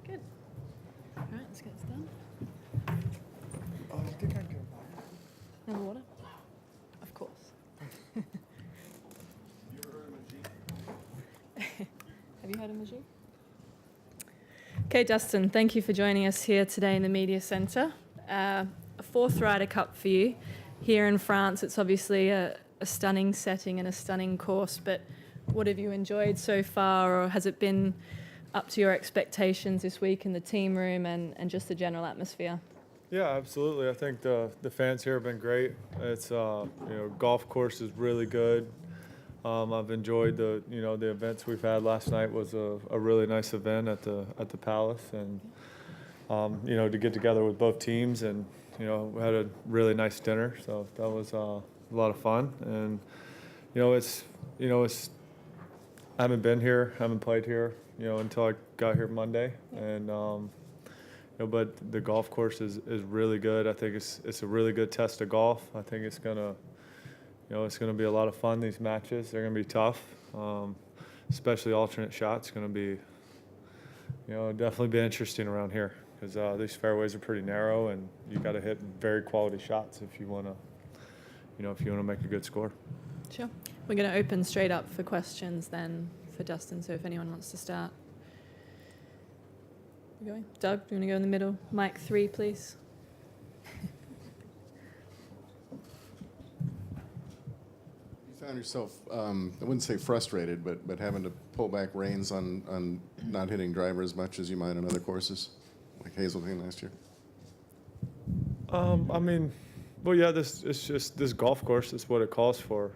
Good. All right, let's get this done. Oh, I think I can. And water? Of course. Have you heard of Majid? Okay, Dustin, thank you for joining us here today in the Media Centre. A fourth Ryder Cup for you. Here in France, it's obviously a stunning setting and a stunning course, but what have you enjoyed so far, or has it been up to your expectations this week in the team room and just the general atmosphere? Yeah, absolutely. I think the fans here have been great. It's golf course is really good. I've enjoyed the events we've had. Last night was a really nice event at the Palace, and to get together with both teams, and we had a really nice dinner. So that was a lot of fun. And it's I haven't been here, haven't played here, until I got here Monday, and but the golf course is really good. I think it's a really good test of golf. I think it's gonna be a lot of fun. These matches, they're gonna be tough, especially alternate shots. Going to be, definitely be interesting around here because these fairways are pretty narrow, and you got to hit very quality shots if you want to make a good score. Sure. We're going to open straight up for questions then for Dustin. So if anyone wants to start, we're going. Doug, do you want to go in the middle? Mic 3, please. Found yourself, I wouldn't say frustrated, but having to pull back reins on not hitting driver as much as you might on other courses, like Hazeltine last year? This golf course is what it calls for.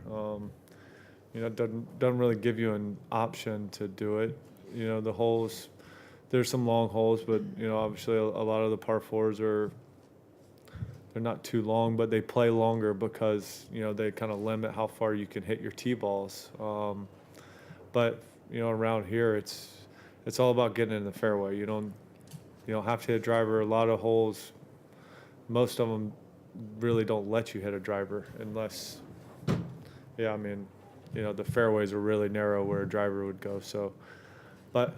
It doesn't really give you an option to do it. The holes, there's some long holes, but obviously a lot of the par fours they're not too long, but they play longer because, they kind of limit how far you can hit your tee balls. But around here, it's all about getting in the fairway. You don't have to hit a driver. A lot of holes, most of them really don't let you hit a driver unless, the fairways are really narrow where a driver would go. So, but,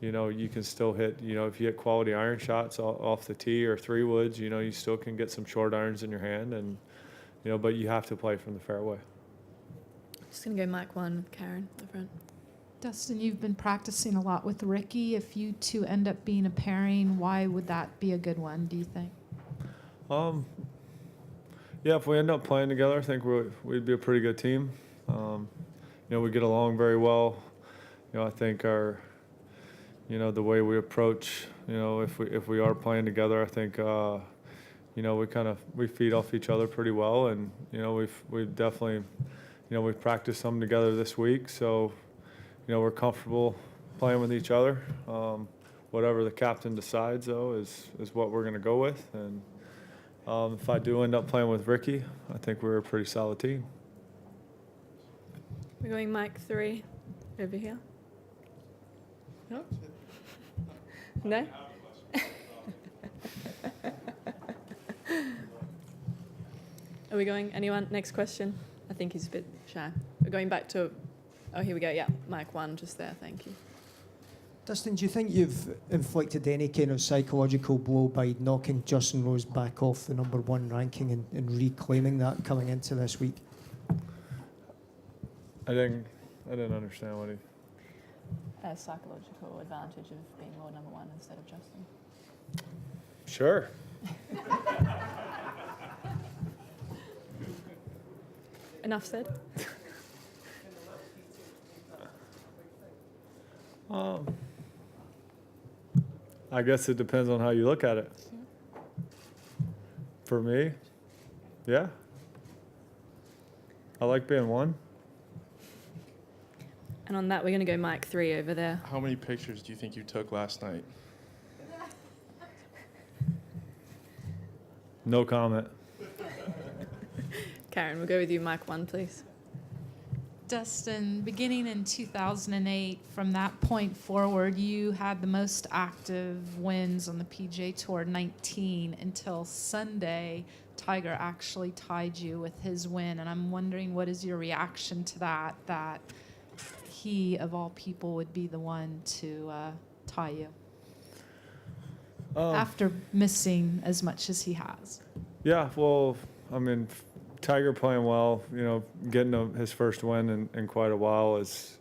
you can still hit, if you hit quality iron shots off the tee or 3-woods, you still can get some short irons in your hand, and, but you have to play from the fairway. Just going to go mic 1 with Karen at the front. Dustin, you've been practicing a lot with Ricky. If you two end up being a pairing, why would that be a good one, do you think? Yeah, if we end up playing together, I think we'd be a pretty good team. We get along very well. I think our the way we approach, if we are playing together, I think, we feed off each other pretty well, and, we've definitely, we've practiced some together this week, so, we're comfortable playing with each other. Whatever the captain decides, though, is what we're going to go with, and if I do end up playing with Ricky, I think we're a pretty solid team. We're going mic 3 over here. No? No? Are we going? Anyone? Next question? I think he's a bit shy. We're going back to... Oh, here we go. Yeah, mic 1 just there. Thank you. Dustin, do you think you've inflicted any kind of psychological blow by knocking Justin Rose back off the number 1 ranking and reclaiming that coming into this week? I didn't understand what he... A psychological advantage of being world number 1 instead of Justin. Sure. Enough said. I guess it depends on how you look at it. For me, yeah. I like being 1. And on that, we're going to go mic 3 over there. How many pictures do you think you took last night? No comment. Karen, we'll go with you, mic 1, please. Dustin, beginning in 2008, from that point forward, you had the most active wins on the PGA Tour, 19, until Sunday. Tiger actually tied you with his win, and I'm wondering what is your reaction to that he, of all people, would be the one to tie you after missing as much as he has? Yeah, well, I mean, Tiger playing well, getting his first win in quite a while is,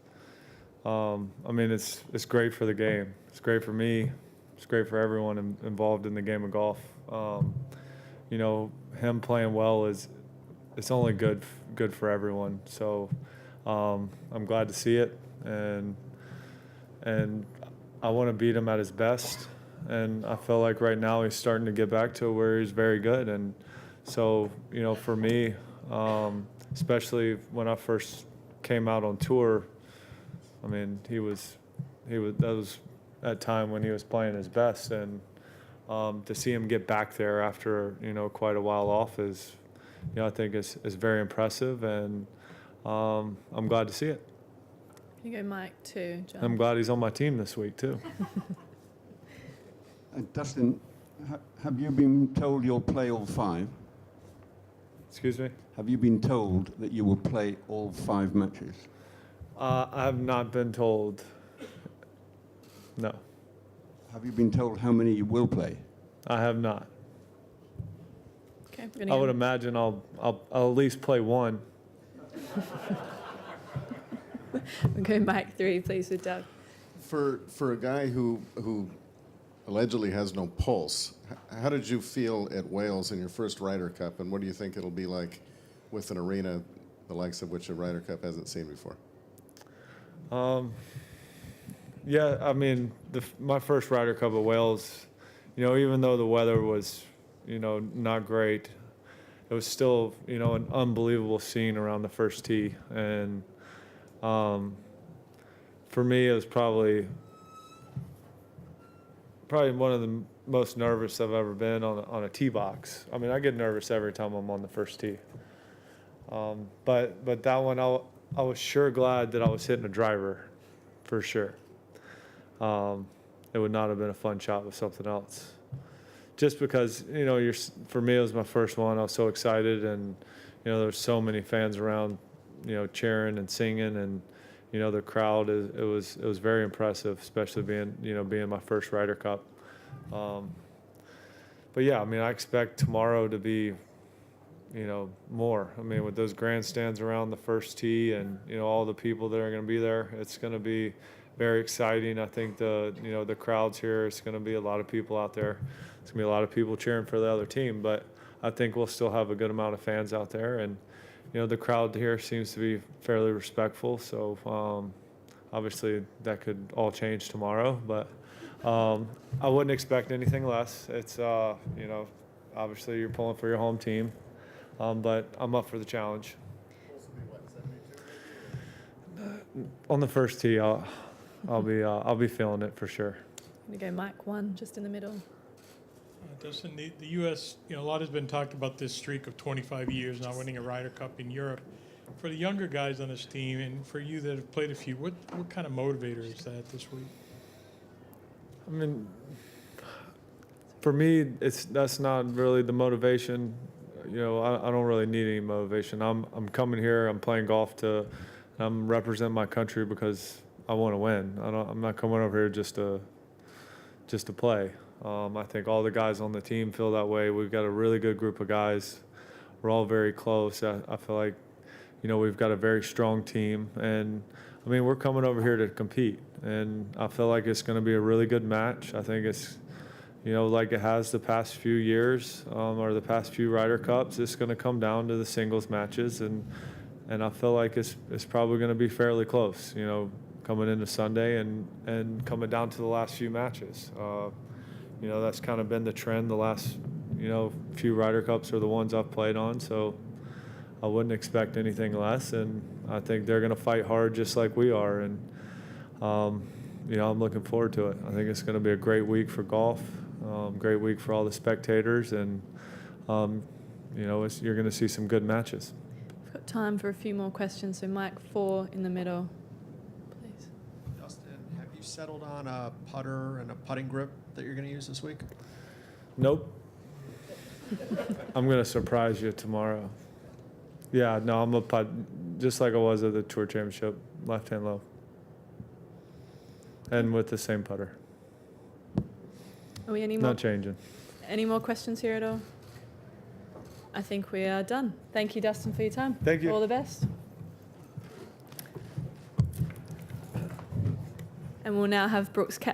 it's great for the game. It's great for me. It's great for everyone involved in the game of golf. Him playing well it's only good for everyone. So I'm glad to see it, and I want to beat him at his best. And I feel like right now he's starting to get back to where he's very good. And so, for me, especially when I first came out on tour, I mean, that was that time when he was playing his best. And to see him get back there after, quite a while off is, I think is very impressive. And I'm glad to see it. You go Mike too, John. I'm glad he's on my team this week too. Dustin, have you been told you'll play all 5? Excuse me? Have you been told that you will play all 5 matches? I have not been told. No, Have you been told how many you will play? I have not. Okay, I would imagine I'll at least play one. We'll go Mike 3, please, with Doug. For a guy who allegedly has no pulse, how did you feel at Wales in your first Ryder Cup, and what do you think it'll be like with an arena the likes of which a Ryder Cup hasn't seen before? Yeah, I mean, my first Ryder Cup at Wales, even though the weather was, not great, it was still, an unbelievable scene around the first tee. And for me, it was probably one of the most nervous I've ever been on a tee box. I mean, I get nervous every time I'm on the first tee. But that one, I was sure glad that I was hitting a driver, for sure. It would not have been a fun shot with something else. Just because, for me, it was my first one. I was so excited, and, there's so many fans around, cheering and singing, and, the crowd, it was very impressive, especially being my first Ryder Cup. But yeah, I mean, I expect tomorrow to be, more. I mean, with those grandstands around the first tee and, all the people that are going to be there, it's going to be very exciting. I think the crowds here, it's going to be a lot of people out there. It's going to be a lot of people cheering for the other team, but I think we'll still have a good amount of fans out there. And, the crowd here seems to be fairly respectful. So obviously that could all change tomorrow, but I wouldn't expect anything less. It's, obviously you're pulling for your home team, but I'm up for the challenge. On the first tee, I'll be feeling it for sure. I'm going to go Mike 1, just in the middle. Dustin, the U.S., a lot has been talked about this streak of 25 years now winning a Ryder Cup in Europe. For the younger guys on this team, and for you that have played a few, what kind of motivator is that this week? I mean, for me, that's not really the motivation. I don't really need any motivation. I'm coming here. I'm playing golf I'm representing my country because I want to win. I'm not coming over here just to play. I think all the guys on the team feel that way. We've got a really good group of guys. We're all very close. I feel like, we've got a very strong team. And, I mean, we're coming over here to compete. And I feel like it's going to be a really good match. I think it's, like it has the past few years or the past few Ryder Cups, it's going to come down to the singles matches. And I feel like it's probably going to be fairly close, coming into Sunday and coming down to the last few matches. That's kind of been the trend the last, few Ryder Cups are the ones I've played on. So I wouldn't expect anything less. And I think they're going to fight hard just like we are. And, I'm looking forward to it. I think it's going to be a great week for golf, great week for all the spectators. And, you're going to see some good matches. We've got time for a few more questions. So Mike 4 in the middle, please. Dustin, have you settled on a putter and a putting grip that you're going to use this week? Nope. I'm going to surprise you tomorrow. Yeah, no, I'm a putt, just like I was at the Tour Championship, left hand low. and with the same putter. Are we any more? Not changing. Any more questions here at all? I think we are done. Thank you, Dustin, for your time. Thank you. All the best. And we'll now have Brooks